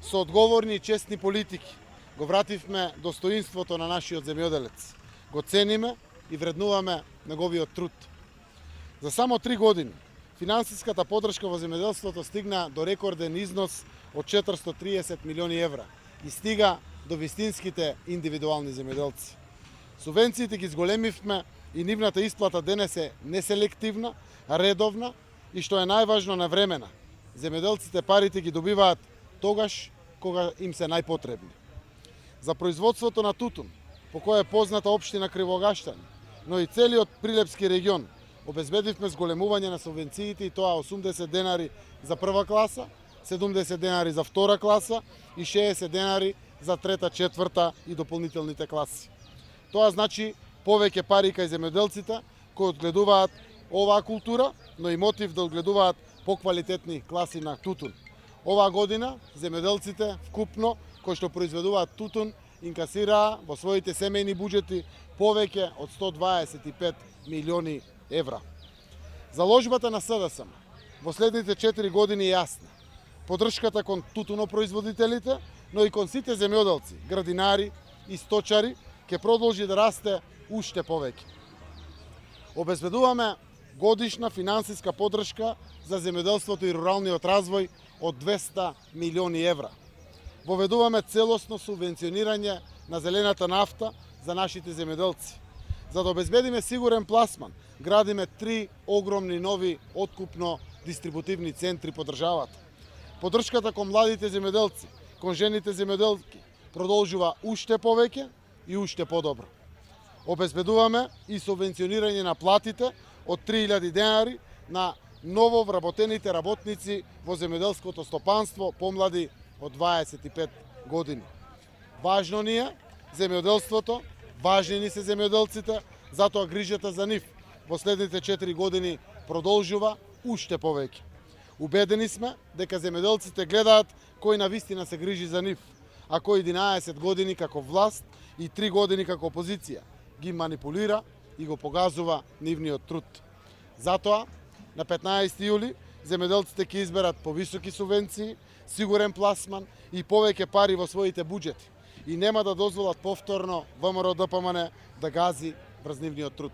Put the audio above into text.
Со одговорни и честни политики го вративме достоинството на нашиот земјоделец. Го цениме и вреднуваме неговиот труд. За само 3 години финансиската подршка во земјоделството стигна до рекорден износ од 430 милиони евра и стига до вистинските индивидуални земјоделци. Субвенциите ги зголемивме и нивната исплата денес е неселективна, редовна и што е најважно навремена. Земјоделците парите ги добиваат тогаш кога им се најпотребни. За производството на тутун, по која е позната општина Кривогаштани, но и целиот Прилепски регион, обезбедивме зголемување на субвенциите и тоа 80 денари за прва класа, 70 денари за втора класа и 60 денари за трета, четврта и дополнителните класи. Тоа значи повеќе пари кај земјоделците кои одгледуваат оваа култура, но и мотив да одгледуваат поквалитетни класи на тутун. Оваа година земјоделците вкупно кои што произведуваат тутун инкасираа во своите семејни буџети повеќе од 125 милиони евра. Заложбата на СДСМ во следните 4 години е јасна. Поддршката кон тутунопроизводителите, но и кон сите земјоделци, градинари и сточари ќе продолжи да расте уште повеќе. Обезбедуваме годишна финансиска поддршка за земјоделството и руралниот развој од 200 милиони евра. Воведуваме целосно субвенционирање на зелената нафта за нашите земјоделци. За да обезбедиме сигурен пласман, градиме 3 огромни нови откупно дистрибутивни центри по државата. Поддршката кон младите земјоделци, кон жените земјоделки продолжува уште повеќе и уште подобро. Обезбедуваме и субвенционирање на платите од 3000 денари на ново вработените работници во земјоделското стопанство помлади од 25 години. Важно ни е земјоделството, важни ни се земјоделците, затоа грижата за нив во следните 4 години продолжува уште повеќе. Убедени сме дека земјоделците гледаат кој навистина се грижи за нив, а кој 11 години како власт и 3 години како опозиција ги манипулира и го погазува нивниот труд. Затоа, на 15 јули, земјоделците ќе изберат повисоки субвенции, сигурен пласман и повеќе пари во своите буџети и нема да дозволат повторно ВМРО ДПМН да гази врз нивниот труд.